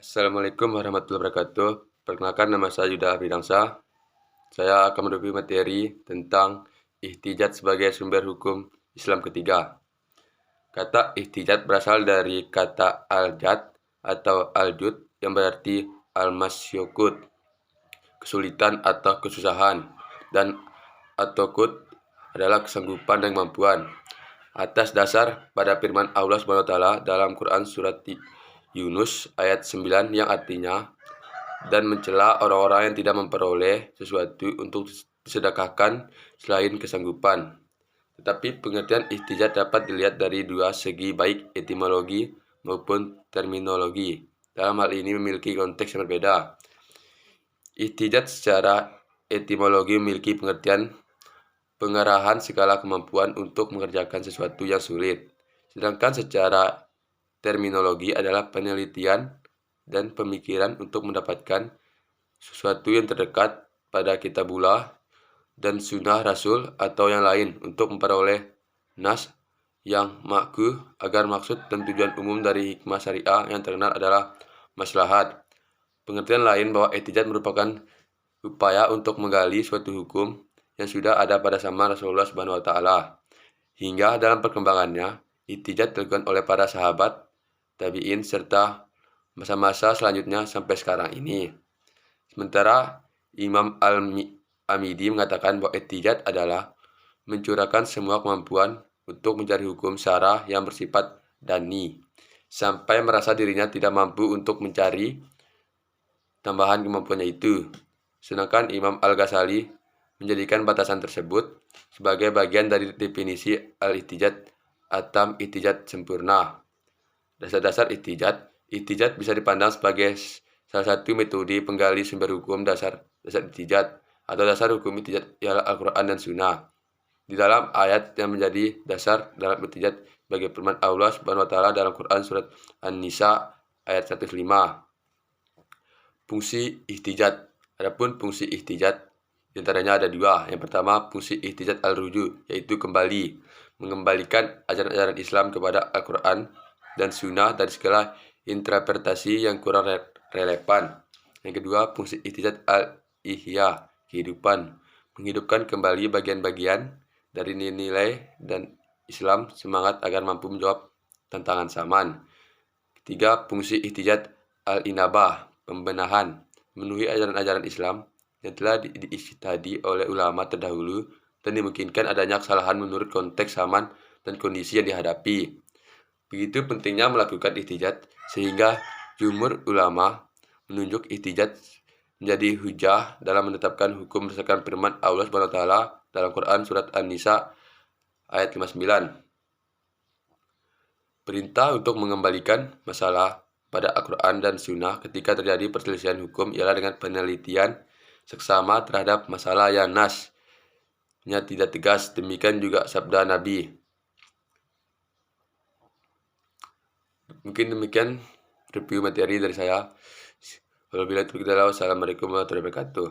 Assalamualaikum warahmatullahi wabarakatuh. Perkenalkan, nama saya Yuda Bidangsa. Saya akan mereview materi tentang ihtijat sebagai sumber hukum Islam ketiga. Kata ihtijat berasal dari kata al-jad atau al-jud yang berarti al-masyukut, kesulitan atau kesusahan, dan at-taqut adalah kesanggupan dan kemampuan. Atas dasar pada firman Allah SWT dalam Quran surat Yunus ayat 9 yang artinya, dan mencela orang-orang yang tidak memperoleh sesuatu untuk disedekahkan selain kesanggupan. Tetapi pengertian ihtijat dapat dilihat dari dua segi, baik etimologi maupun terminologi. Dalam hal ini memiliki konteks yang berbeda. Ihtijat secara etimologi memiliki pengertian pengerahan segala kemampuan untuk mengerjakan sesuatu yang sulit. Sedangkan secara terminologi adalah penelitian dan pemikiran untuk mendapatkan sesuatu yang terdekat pada kitabullah dan sunnah Rasul atau yang lain untuk memperoleh nas yang makruh agar maksud dan tujuan umum dari hikmah syariah yang terkenal adalah maslahat. Pengertian lain bahwa ihtijat merupakan upaya untuk menggali suatu hukum yang sudah ada pada zaman Rasulullah SWT. Hingga dalam perkembangannya, ihtijat dilakukan oleh para sahabat, tabi'in, serta masa-masa selanjutnya sampai sekarang ini. Sementara Imam Al-Amidi mengatakan bahwa ihtijat adalah mencurahkan semua kemampuan untuk mencari hukum syarah yang bersifat dani, sampai merasa dirinya tidak mampu untuk mencari tambahan kemampuannya itu. Sedangkan Imam Al-Ghazali menjadikan batasan tersebut sebagai bagian dari definisi al-ihtijat atau ihtijat sempurna. Dasar-dasar ihtijat. Ihtijat bisa dipandang sebagai salah satu metode penggali sumber hukum dasar ihtijat atau dasar hukum ihtijat ialah Al-Quran dan Sunnah. Di dalam ayat yang menjadi dasar dalam ihtijat bagi firman Allah SWT dalam Quran surat An-Nisa ayat 105. Fungsi ihtijat. Adapun fungsi ihtijat diantaranya ada dua. Yang pertama, fungsi ihtijat al-ruju, yaitu mengembalikan ajaran-ajaran Islam kepada Al-Quran dan Sunnah dari segala interpretasi yang kurang relevan. Yang kedua, fungsi ihtijat al-ihya, kehidupan, menghidupkan kembali bagian-bagian dari nilai dan Islam semangat agar mampu menjawab tantangan zaman. Ketiga, fungsi ihtijat al-inabah, pembenahan, memenuhi ajaran-ajaran Islam yang telah diijtihadi oleh ulama terdahulu dan dimungkinkan adanya kesalahan menurut konteks zaman dan kondisi yang dihadapi. Begitu pentingnya melakukan ihtijat sehingga jumhur ulama menunjuk ihtijat menjadi hujah dalam menetapkan hukum berdasarkan firman Allah SWT dalam Quran surat An-Nisa ayat 59. Perintah untuk mengembalikan masalah pada Al-Quran dan Sunnah ketika terjadi perselisihan hukum ialah dengan penelitian seksama terhadap masalah yang nasnya tidak tegas. Demikian juga sabda Nabi. Mungkin demikian review materi dari saya. Wassalamualaikum warahmatullahi wabarakatuh.